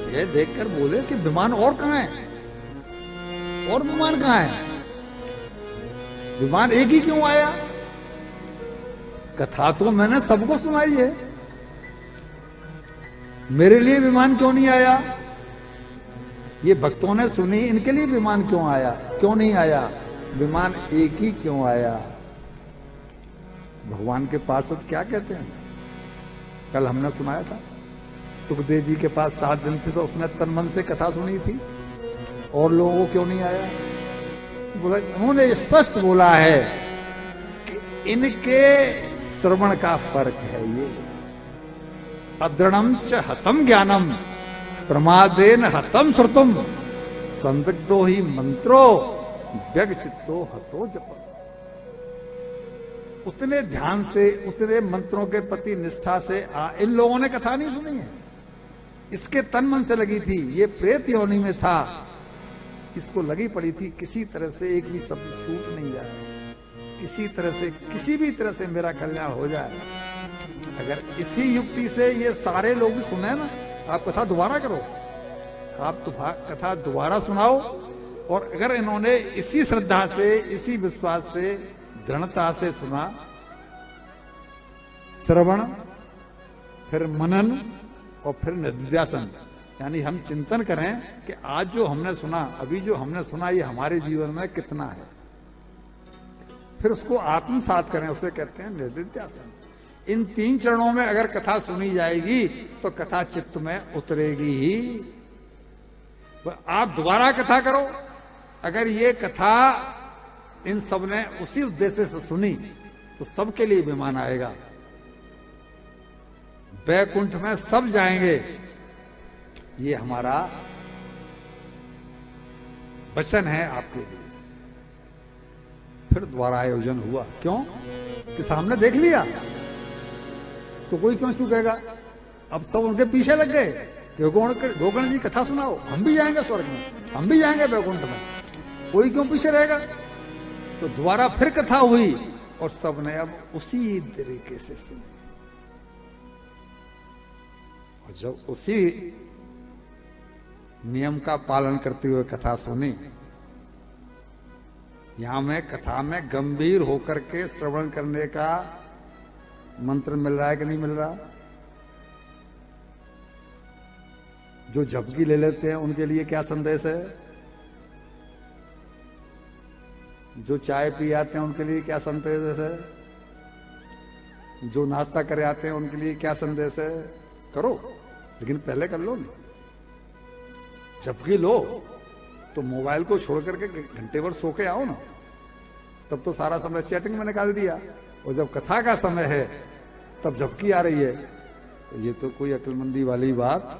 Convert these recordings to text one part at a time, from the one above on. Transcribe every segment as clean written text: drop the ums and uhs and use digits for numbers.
यह देखकर बोले कि विमान और कहां है, और विमान कहां है, विमान एक ही क्यों आया? कथा तो मैंने सबको सुनाई है, मेरे लिए विमान क्यों नहीं आया? ये भक्तों ने सुनी, इनके लिए विमान क्यों आया, क्यों नहीं आया? विमान एक ही क्यों आया? भगवान के पार्षद क्या कहते हैं? कल हमने सुनाया था, सुखदेव जी के पास 7 दिन थे तो उसने तन मन से कथा सुनी थी, और लोगों को क्यों नहीं आया? बोला, उन्होंने स्पष्ट बोला है कि इनके श्रवण का फर्क है। ये अदृढ़म च हतम ज्ञानम प्रमादेन हतम श्रुतुम संदिग्धो ही मंत्रो व्यगचित्तो हतो जप। उतने ध्यान से, उतने मंत्रों के प्रति निष्ठा से इन लोगों ने कथा नहीं सुनी है। इसके तन मन से लगी थी, ये प्रेत योनि में था, इसको लगी पड़ी थी किसी तरह से एक भी शब्द छूट नहीं जाए, किसी तरह से, किसी भी तरह से मेरा कल्याण हो जाए। अगर इसी युक्ति से ये सारे लोग सुने ना, आप कथा दोबारा करो, आप तो कथा दोबारा सुनाओ, और अगर इन्होंने इसी श्रद्धा से, इसी विश्वास से, दृढ़ता से सुना, श्रवण, फिर मनन और फिर निधिध्यासन, यानी हम चिंतन करें कि आज जो हमने सुना, अभी जो हमने सुना, ये हमारे जीवन में कितना है, फिर उसको आत्मसात करें, उसे कहते हैं निधिध्यासन। इन 3 चरणों में अगर कथा सुनी जाएगी तो कथा चित्त में उतरेगी ही। आप दोबारा कथा करो, अगर ये कथा इन सब ने उसी उद्देश्य से सुनी तो सबके लिए विमान आएगा, वैकुंठ में सब जाएंगे। ये हमारा वचन है आपके लिए। फिर दोबारा आयोजन हुआ, क्यों कि सामने देख लिया तो कोई क्यों चूकेगा? अब सब उनके पीछे लग गए, गोकर्ण जी कथा सुनाओ, हम भी जाएंगे स्वर्ग में, हम भी जाएंगे वैकुंठ में, कोई क्यों पीछे रहेगा? तो दोबारा फिर कथा हुई और सबने अब उसी तरीके से सुनी। और जब उसी नियम का पालन करते हुए कथा सुनी, यहां में कथा में गंभीर होकर के श्रवण करने का मंत्र मिल रहा है कि नहीं मिल रहा? जो झपकी ले लेते हैं उनके लिए क्या संदेश है? जो चाय पी आते हैं उनके लिए क्या संदेश है? जो नाश्ता करे आते हैं उनके लिए क्या संदेश है? करो, लेकिन पहले कर लो नहीं। झपकी लो तो मोबाइल को छोड़ करके घंटे भर सो के आओ ना, तब तो सारा समय चैटिंग में निकाल दिया, और जब कथा का समय है तब झपकी आ रही है, तो ये तो कोई अक्लमंदी वाली बात।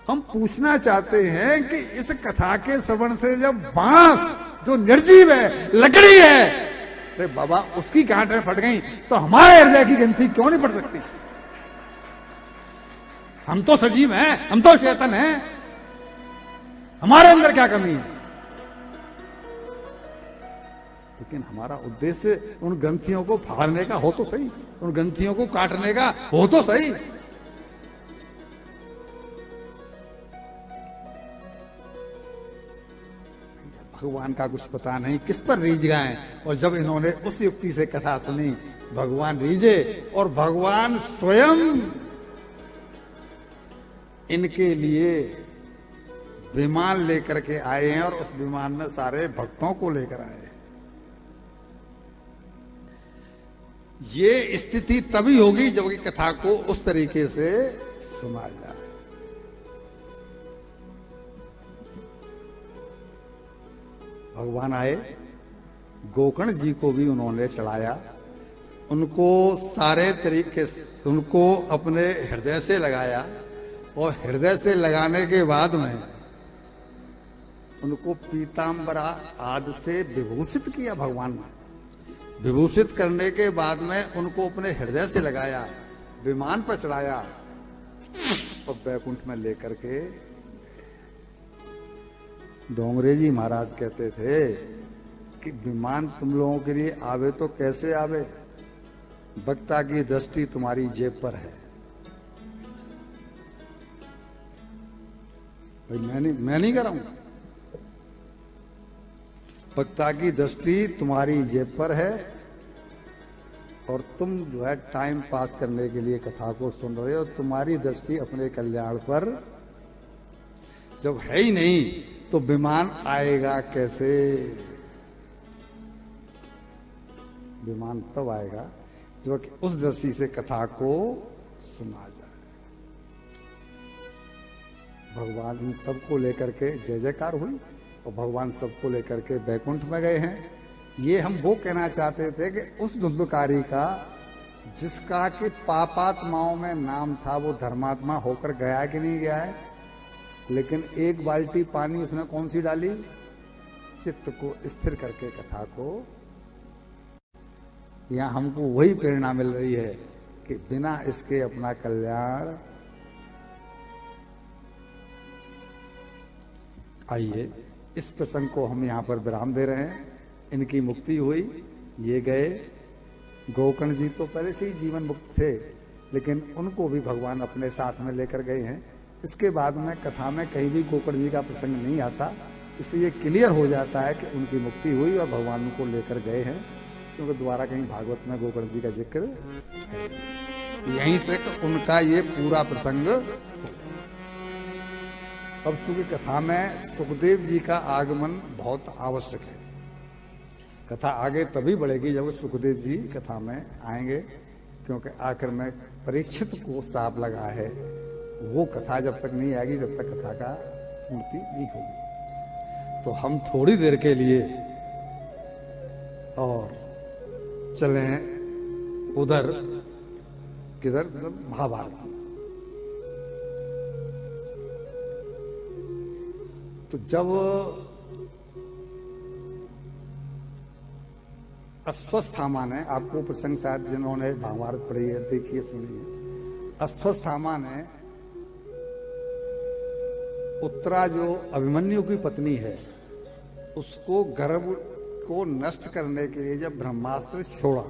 हम पूछना चाहते हैं कि इस कथा के श्रवण से जब बांस जो निर्जीव है, लकड़ी है, अरे बाबा उसकी गांठें फट गई तो हमारे हृदय की ग्रंथि क्यों नहीं फट सकती? हम तो सजीव हैं, हम तो चेतन हैं, हमारे अंदर क्या कमी है? लेकिन हमारा उद्देश्य उन ग्रंथियों को फाड़ने का हो तो सही, उन ग्रंथियों को काटने का हो तो सही। भगवान का कुछ पता नहीं किस पर रीझ गए, और जब इन्होंने उस युक्ति से कथा सुनी, भगवान रीझे, और भगवान स्वयं इनके लिए विमान लेकर के आए हैं, और उस विमान में सारे भक्तों को लेकर आए हैं। ये स्थिति तभी होगी जब कि कथा को उस तरीके से सुना जाए। भगवान आए, गोकर्ण जी को भी उन्होंने चढ़ाया, उनको सारे तरीके से उनको अपने हृदय से लगाया, और हृदय से लगाने के बाद में उनको पीतांबरा आदि से विभूषित किया। भगवान ने विभूषित करने के बाद में उनको अपने हृदय से लगाया, विमान पर चढ़ाया और बैकुंठ में लेकर के। डोंगरे जी महाराज कहते थे कि विमान तुम लोगों के लिए आवे तो कैसे आवे? वक्ता की दृष्टि तुम्हारी जेब पर है। भाई मैं नहीं कर रहा हूं। वक्ता की दृष्टि तुम्हारी जेब पर है और तुम जो है टाइम पास करने के लिए कथा को सुन रहे हो। तुम्हारी दृष्टि अपने कल्याण पर जब है ही नहीं तो विमान आएगा कैसे? विमान तब आएगा जब उस दृष्टि से कथा को सुना जाए। भगवान इन सबको लेकर के जय जयकार हुई और भगवान सबको लेकर के बैकुंठ में गए हैं। ये हम वो कहना चाहते थे कि उस धुंधकारी का जिसका कि पापात्माओं में नाम था वो धर्मात्मा होकर गया कि नहीं गया है। लेकिन एक बाल्टी पानी उसने कौन सी डाली? चित्त को स्थिर करके कथा को। यहां हमको वही प्रेरणा मिल रही है कि बिना इसके अपना कल्याण। आइए इस प्रसंग को हम यहां पर विराम दे रहे हैं। इनकी मुक्ति हुई, ये गए। गोकर्ण जी तो पहले से ही जीवन मुक्त थे, लेकिन उनको भी भगवान अपने साथ में लेकर गए हैं। इसके बाद में कथा में कहीं भी गोकर्ण जी का प्रसंग नहीं आता, इसलिए क्लियर हो जाता है कि उनकी मुक्ति हुई और भगवान उनको लेकर गए हैं, क्योंकि दोबारा कहीं भागवत में गोकर्ण जी का जिक्र है। यहीं तक उनका ये पूरा प्रसंग। अब चूंकि कथा में सुखदेव जी का आगमन बहुत आवश्यक है। कथा आगे तभी बढ़ेगी जब सुखदेव जी कथा में आएंगे, क्योंकि आखिर में परीक्षित को साप लगा है। वो कथा जब तक नहीं आएगी जब तक कथा का पूर्ति नहीं होगी। तो हम थोड़ी देर के लिए और चले उधर, किधर? महाभारत। तो जब अश्वत्थामा ने, आपको प्रसंग शायद जिन्होंने महाभारत पढ़ी है देखिए सुनिए। अश्वत्थामा ने उत्तरा जो अभिमन्यु की पत्नी है उसको गर्भ को नष्ट करने के लिए जब ब्रह्मास्त्र छोड़ा,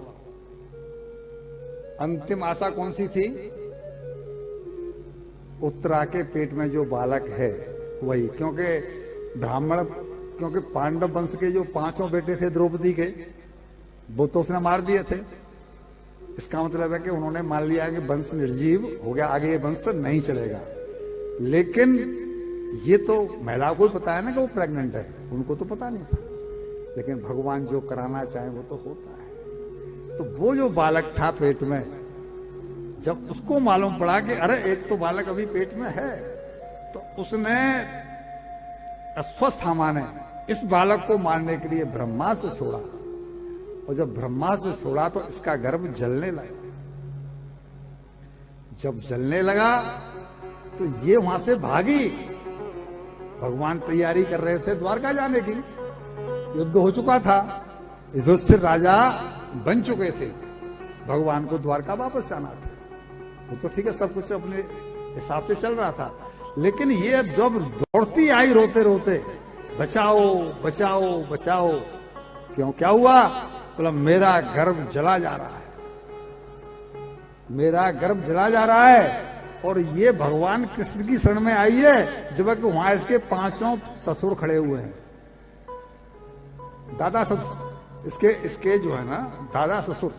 अंतिम आशा कौन सी थी? उत्तरा के पेट में जो बालक है वही। क्योंकि ब्राह्मण, क्योंकि पांडव वंश के जो 5 बेटे थे द्रौपदी के, वो तो उसने मार दिए थे। इसका मतलब है कि उन्होंने मान लिया कि वंश निर्जीव हो गया, आगे ये वंश नहीं चलेगा। लेकिन ये तो महिला को ही पता है ना कि वो प्रेग्नेंट है, उनको तो पता नहीं था। लेकिन भगवान जो कराना चाहे वो तो होता है। तो वो जो बालक था पेट में, जब उसको मालूम पड़ा कि अरे एक तो बालक अभी पेट में है, तो उसने, अश्वत्थामा ने इस बालक को मारने के लिए ब्रह्मास्त्र छोड़ा। और जब ब्रह्मास्त्र छोड़ा तो इसका गर्भ जलने लगा। जब जलने लगा तो ये वहां से भागी। भगवान तैयारी कर रहे थे द्वारका जाने की, युद्ध हो चुका था, युधिष्ठिर राजा बन चुके थे, भगवान को द्वारका वापस जाना था। वो तो ठीक है, सब कुछ अपने हिसाब से चल रहा था। लेकिन ये जब दौड़ती आई रोते रोते, बचाओ बचाओ बचाओ, क्यों क्या हुआ? बोला मेरा गर्भ जला जा रहा है, मेरा गर्भ जला जा रहा है। और ये भगवान कृष्ण की शरण में आई है, जबकि वहां इसके 5 ससुर खड़े हुए हैं। दादा ससुर इसके जो है ना दादा ससुर,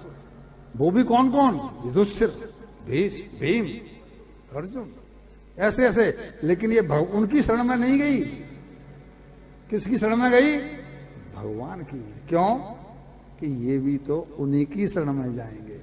वो भी कौन कौन? युधिष्ठिर, भीम, अर्जुन, ऐसे ऐसे। लेकिन ये उनकी शरण में नहीं गई। किसकी शरण में गई? भगवान की। क्यों? कि ये भी तो उन्हीं की शरण में जाएंगे।